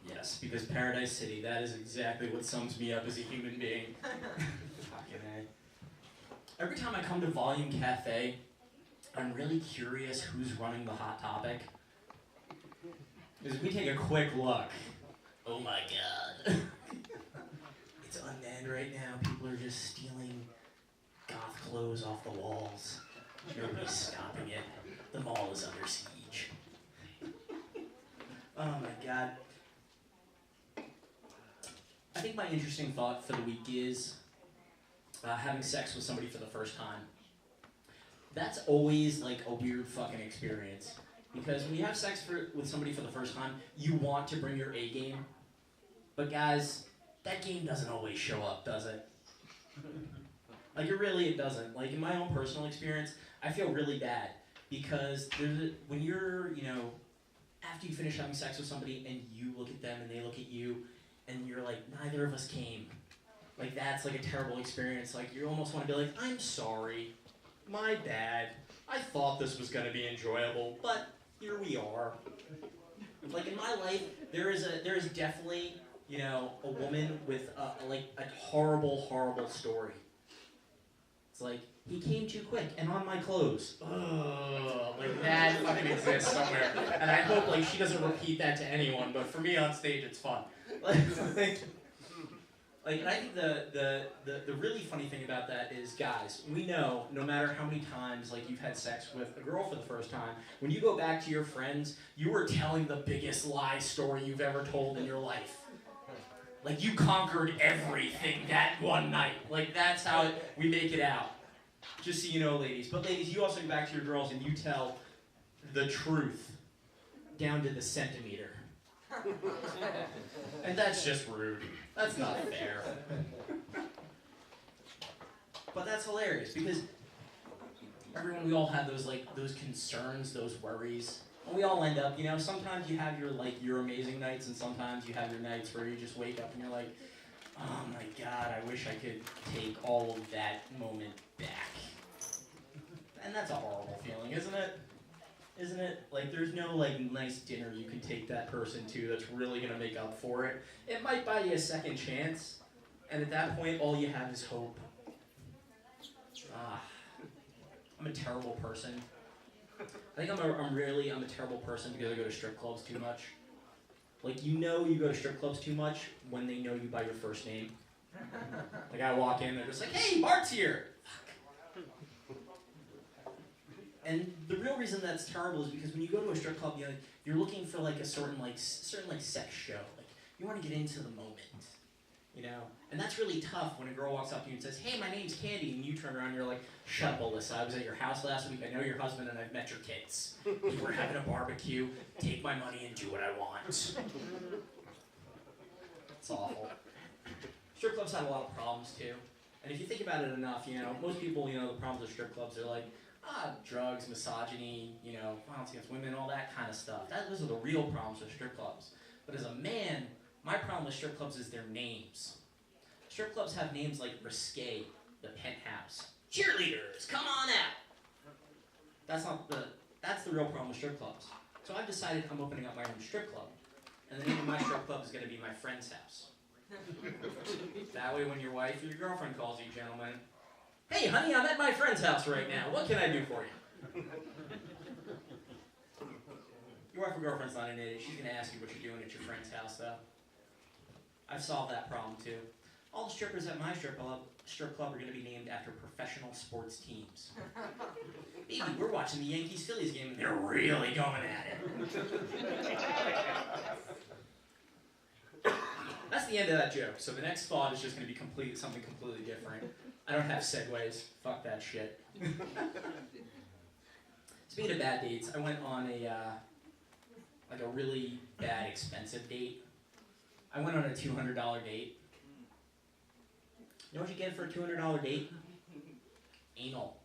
Yes, because Paradise City, that is exactly what sums me up as a human being. Fucking A. Every time I come to Volume Cafe, I'm really curious who's running the Hot Topic. Because if we take a quick look, oh my god. It's unmanned right now. People are just stealing goth clothes off the walls. Nobody's stopping it. The mall is under siege. Oh my god. I think my interesting thought for the week is having sex with somebody for the first time. That's always like a weird fucking experience. Because when you have sex with somebody for the first time, you want to bring your A game. But guys, that game doesn't always show up, does it? Like it doesn't. Like in my own personal experience, I feel really bad. Because when you're, after you finish having sex with somebody and you look at them and they look at you, and you're like, neither of us came. Like that's like a terrible experience. Like you almost want to be like, I'm sorry, my bad. I thought this was gonna be enjoyable, but here we are. Like in my life, there is definitely, a woman with a horrible, horrible story. It's like, he came too quick and on my clothes. Ugh, like that fucking exists somewhere. And I hope like she doesn't repeat that to anyone, but for me on stage it's fun. And I think the really funny thing about that is, guys, we know no matter how many times like you've had sex with a girl for the first time, when you go back to your friends, you were telling the biggest lie story you've ever told in your life. Like you conquered everything that one night. Like that's how we make it out. Just so you know, ladies. But ladies, you also go back to your girls and you tell the truth down to the centimeter. And that's just rude. That's not fair. But that's hilarious because we all have those concerns, those worries. And we all end up, sometimes you have your amazing nights and sometimes you have your nights where you just wake up and you're like, oh my god, I wish I could take all of that moment back. And that's a horrible feeling, isn't it? Isn't it? Like, there's no, nice dinner you can take that person to that's really going to make up for it. It might buy you a second chance, and at that point, all you have is hope. I'm a terrible person. I think I'm a terrible person because I go to strip clubs too much. Like, you go to strip clubs too much when they know you by your first name. Like, I walk in, they're just like, hey, Bart's here! And the real reason that's terrible is because when you go to a strip club, you're looking for a certain sex show. Like you want to get into the moment, And that's really tough when a girl walks up to you and says, "Hey, my name's Candy," and you turn around and you're like, "Shut up, Alyssa. I was at your house last week. I know your husband and I've met your kids. We're having a barbecue. Take my money and do what I want." It's awful. Strip clubs have a lot of problems too, and if you think about it enough, most people, the problems with strip clubs are like. Drugs, misogyny, violence against women, all that kind of stuff. Those are the real problems with strip clubs. But as a man, my problem with strip clubs is their names. Strip clubs have names like Risque, the Penthouse, Cheerleaders, come on out. That's the real problem with strip clubs. So I've decided I'm opening up my own strip club. And the name of my strip club is going to be My Friend's House. That way when your wife or your girlfriend calls you, gentlemen, "Hey, honey, I'm at my friend's house right now. What can I do for you?" Your wife or girlfriend's not an idiot. She's going to ask you what you're doing at your friend's house, though. I've solved that problem, too. All the strippers at my strip club are going to be named after professional sports teams. Baby, we're watching the Yankees-Phillies game, and they're really going at it. That's the end of that joke. So the next thought is just going to be something completely different. I don't have segues. Fuck that shit. Speaking of bad dates, I went on a really bad, expensive date. I went on a $200 date. You know what you get for a $200 date? Anal.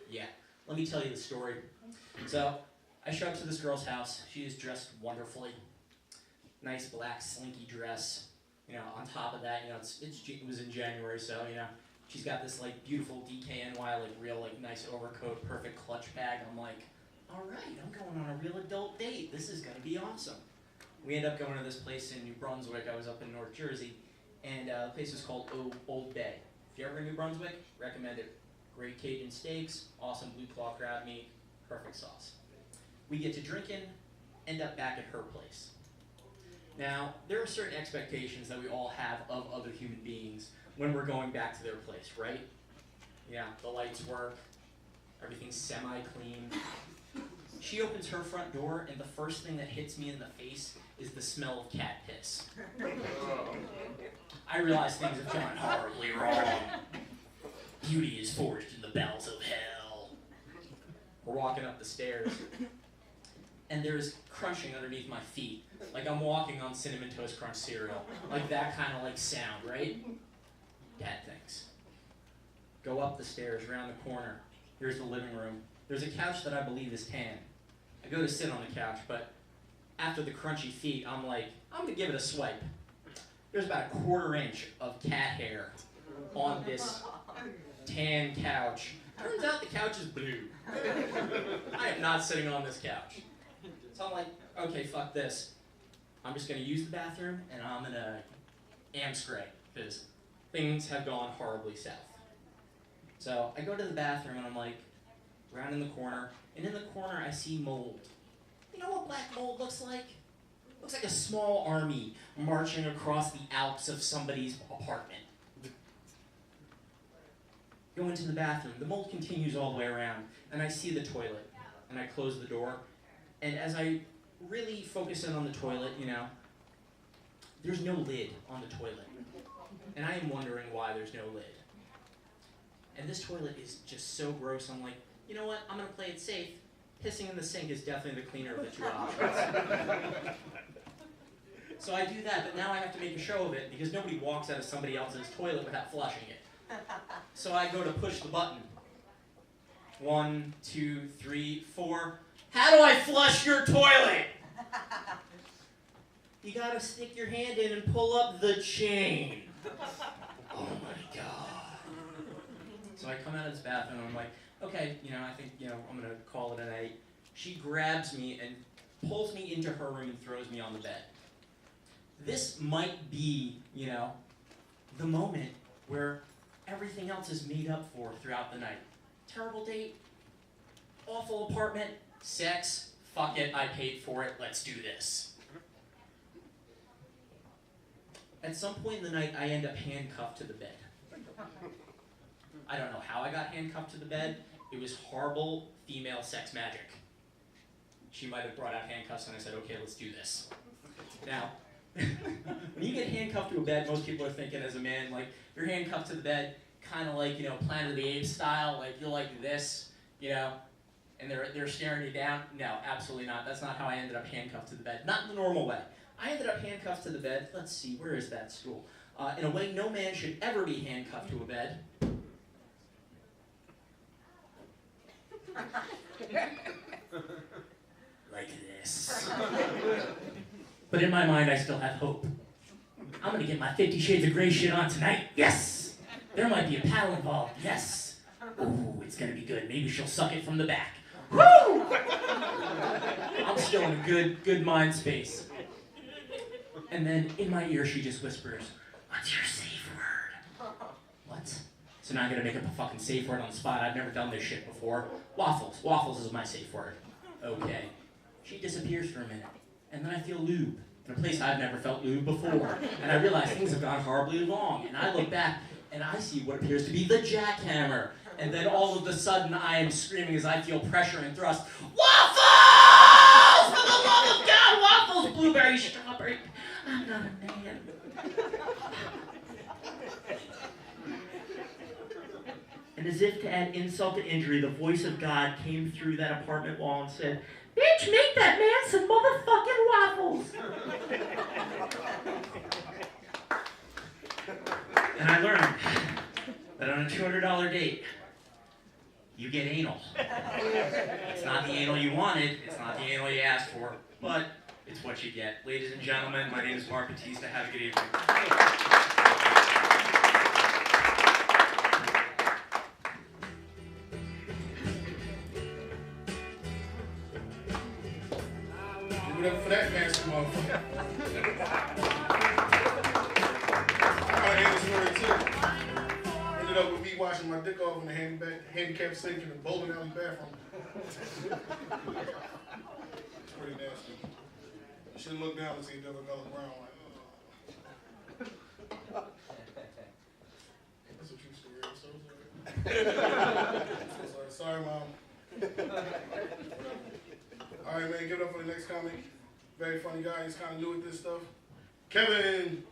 Yeah. Let me tell you the story. So, I show up to this girl's house. She is dressed wonderfully. Nice black slinky dress. On top of that, it was in January, so, She's got this like beautiful DKNY, like real like nice overcoat, perfect clutch bag. I'm like, all right, I'm going on a real adult date. This is gonna be awesome. We end up going to this place in New Brunswick. I was up in North Jersey, and the place is called Old Bay. If you're ever in New Brunswick, recommend it. Great Cajun steaks, awesome blue claw crab meat, perfect sauce. We get to drinking, end up back at her place. Now, there are certain expectations that we all have of other human beings when we're going back to their place, right? Yeah, the lights work, everything's semi-clean. She opens her front door, and the first thing that hits me in the face is the smell of cat piss. I realize things have gone horribly wrong. Beauty is forged in the bowels of hell. We're walking up the stairs, and there's crunching underneath my feet. Like I'm walking on Cinnamon Toast Crunch cereal. Like that kind of like sound, right? Dad thinks. Go up the stairs, around the corner. Here's the living room. There's a couch that I believe is tan. I go to sit on the couch, but after the crunchy feet, I'm like, I'm gonna give it a swipe. There's about a 1/4 inch of cat hair on this tan couch. Turns out the couch is blue. I am not sitting on this couch. So I'm like, okay, fuck this. I'm just gonna use the bathroom and I'm gonna amscray, because things have gone horribly south. So I go to the bathroom and I'm like, around in the corner, and in the corner I see mold. You know what black mold looks like? It looks like a small army marching across the Alps of somebody's apartment. Go into the bathroom. The mold continues all the way around, and I see the toilet, and I close the door, and as I really focus in on the toilet, you know, there's no lid on the toilet, and I am wondering why there's no lid. And this toilet is just so gross. I'm like, you know what? I'm gonna play it safe. Pissing in the sink is definitely the cleaner of the two options. So I do that, but now I have to make a show of it because nobody walks out of somebody else's toilet without flushing it. So I go to push the button. 1, 2, 3, 4. How do I flush your toilet? You gotta stick your hand in and pull up the chain. Oh my God. So I come out of this bathroom and I'm like, okay, you know, I think, you know, I'm gonna call it a night. She grabs me and pulls me into her room and throws me on the bed. This might be, you know, the moment where everything else is made up for throughout the night. Terrible date, awful apartment, sex, fuck it, I paid for it, let's do this. At some point in the night, I end up handcuffed to the bed. I don't know how I got handcuffed to the bed. It was horrible female sex magic. She might have brought out handcuffs and I said, okay, let's do this. Now, when you get handcuffed to a bed, most people are thinking as a man, like, you're handcuffed to the bed, kind of like, you know, Planet of the Apes style, like, you're like this, you know, and they're staring you down. No, absolutely not. That's not how I ended up handcuffed to the bed. Not in the normal way. I ended up handcuffed to the bed. Let's see, where is that stool? In a way no man should ever be handcuffed to a bed. Like this. But in my mind, I still have hope. I'm gonna get my 50 Shades of Grey shit on tonight. Yes! There might be a paddle involved. Yes! Ooh, it's gonna be good. Maybe she'll suck it from the back. Woo! I'm still in a good mind space. And then in my ear, she just whispers, "What's your safe word?" What? So now I'm gonna make up a fucking safe word on the spot. I've never done this shit before. Waffles. Waffles is my safe word. Okay. She disappears for a minute. And then I feel lube in a place I've never felt lube before. And I realize things have gone horribly wrong. And I look back and I see what appears to be the jackhammer. And then all of a sudden I am screaming as I feel pressure and thrust. Waffles! For the love of God, waffles! Blueberry, strawberry. I'm not a man. And as if to add insult to injury, the voice of God came through that apartment wall and said, "Bitch, make that man some motherfucking waffles." And I learned that on a $200 date, you get anal. It's not the anal you wanted, it's not the anal you asked for, but it's what you get. Ladies and gentlemen, my name is Bart. Have a good evening. Give it up for that nasty motherfucker. I got an story too. Ended up with me washing my dick off in the handicap sink in the bowling alley bathroom. It's pretty nasty. You should look down and see a different color brown. Like, oh. That's a true story. I'm so sorry. So sorry. Sorry, Mom. All right, man. Give it up for the next comic. Very funny guy. He's kind of new at this stuff. Kevin.